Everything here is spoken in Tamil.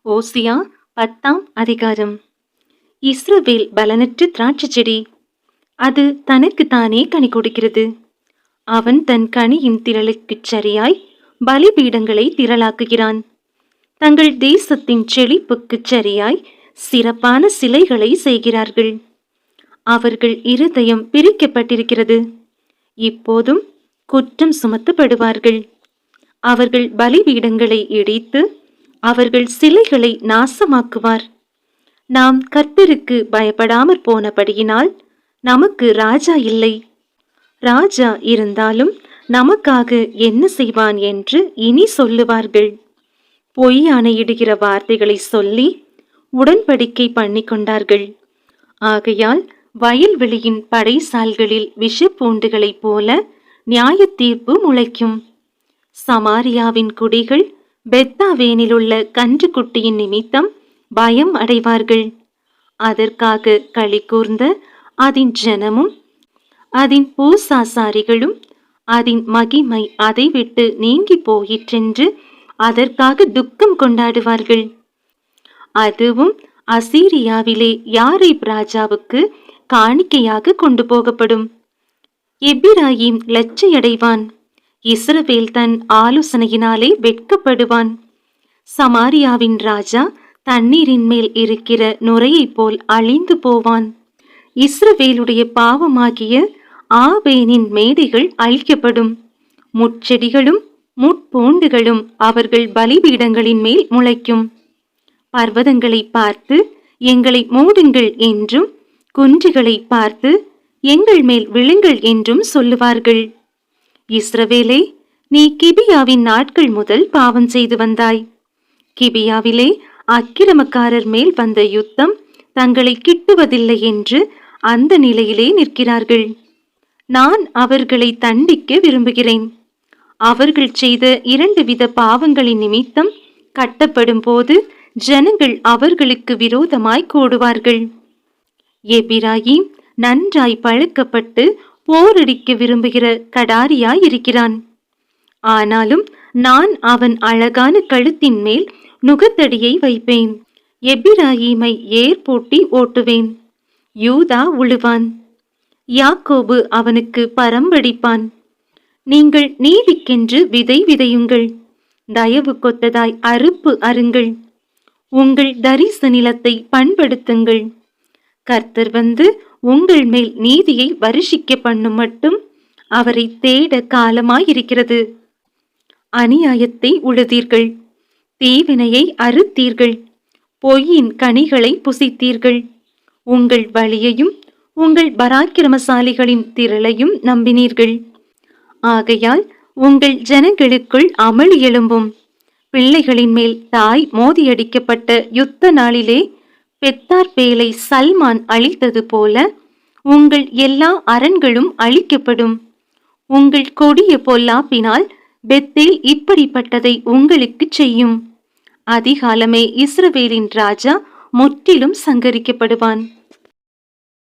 ஓசியா 10ஆம் அதிகாரம். இஸ்ரவேல் பலனற்ற திராட்சை செடி, அது தனக்கு தானே கனி கொடுக்கிறது. அவன் தன் கனியின் திரளுக்குச் சரியாய் பலிபீடங்களை திரளாக்குகிறான். தங்கள் தேசத்தின் செழிப்புக்குச் சரியாய் சிறப்பான சிலைகளை செய்கிறார்கள். அவர்கள் இருதயம் பிரிக்கப்பட்டிருக்கிறது, இப்போதும் குற்றம் சுமத்தப்படுவார்கள். அவர்கள் பலிபீடங்களை இடித்து அவர்கள் சிலைகளை நாசமாக்குவார். நாம் கர்த்தருக்கு பயப்படாமற் போனபடியினால் நமக்கு ராஜா இல்லை. ராஜா இருந்தாலும் நமக்காக என்ன செய்வான் என்று இனி சொல்லுவார்கள். பொய் ஆணையிடுகிற வார்த்தைகளை சொல்லி உடன்படிக்கை பண்ணிக்கொண்டார்கள். ஆகையால் வயல்வெளியின் படைசால்களில் விஷப்பூண்டுகளைப் போல நியாய தீர்ப்பு முளைக்கும். சமாரியாவின் குடிகள் பெத்தாவேனிலுள்ள கன்றுக்குட்டியின் நிமித்தம் பயம் அடைவார்கள். அதற்காக களி கூர்ந்த அதன் ஜனமும் அதன் பூசாசாரிகளும் அதன் மகிமை அதை விட்டு நீங்கி போயிற்றென்று அதற்காக துக்கம் கொண்டாடுவார்கள். அதுவும் அசீரியாவிலே யாரீப் ராஜாவுக்கு காணிக்கையாக கொண்டு போகப்படும். எப்பிராயீம் லட்சையடைவான், இஸ்ரவேல் தன் ஆலோசனையினாலே வெட்கப்படுவான். சமாரியாவின் ராஜா தண்ணீரின் மேல் இருக்கிற நுரையைப் போல் அழிந்து போவான். இஸ்ரவேலுடைய பாவமாகிய ஆவேனின் மேடைகள் அழிக்கப்படும். முட்செடிகளும் முட்பூண்டுகளும் அவர்கள் பலிபீடங்களின் மேல் முளைக்கும். பர்வதங்களை பார்த்து எங்களை மூடுங்கள் என்றும், குன்றுகளை பார்த்து எங்கள் மேல் விழுங்கள் என்றும் சொல்லுவார்கள். இஸ்ரவேலே, நீ கிபியாவின் நாட்கள் முதல் பாவம் செய்து வந்தாய். கிபியாவிலே அக்கிரமக்காரர் மேல் வந்த யுத்தம் தங்களை கிட்டுவதில்லை என்று அந்த நிலையிலே நிற்கிறார்கள். நான் அவர்களை தண்டிக்க விரும்புகிறேன். அவர்கள் செய்த 2 வித பாவங்களின் நிமித்தம் கட்டப்படும் போது ஜனங்கள் அவர்களுக்கு விரோதமாய் கூடுவார்கள். எப்பிராயீம் நன்றாய் பழக்கப்பட்டு போரடிக்க விரும்புகிற கடாரியாய் இருக்கிறான். ஆனாலும் நான் அவன் அழகான கழுத்தின் மேல் நுகத்தடியை வைப்பேன். எப்பிராயீமை ஏர் பூட்டி ஓட்டுவேன். யூதா உழுவான், யாக்கோபு அவனுக்கு பரம்படிப்பான். நீங்கள் நீதிக்கென்று விதை விதையுங்கள், தயவு கொத்ததாய் அறுப்பு அருங்கள். உங்கள் தரிசு நிலத்தை பண்படுத்துங்கள். கர்த்தர் வந்து உங்கள் மேல் நீதியை வருஷிக்க பண்ணும் மட்டும் அவரை தேட காலமாயிருக்கிறது. அநியாயத்தை உழுதீர்கள், தீவினையை அறுத்தீர்கள், பொய்யின் கனிகளை புசித்தீர்கள். உங்கள் வழியையும் உங்கள் பராக்கிரமசாலிகளின் திரளையும் நம்பினீர்கள். ஆகையால் உங்கள் ஜனங்களுக்குள் அமளி எழும்பும். பிள்ளைகளின் மேல் தாய் மோதியடிக்கப்பட்ட யுத்த நாளிலே பெத்தார்பேலை சல்மான் அழித்தது போல உங்கள் எல்லா அரண்களும் அழிக்கப்படும். உங்கள் கொடிய பொல்லாப்பினால் பெத்தேல் இப்படிப்பட்டதை உங்களுக்கு செய்யும். அதிகாலமே இஸ்ரவேலின் ராஜா முற்றிலும் சங்கரிக்கப்படுவான்.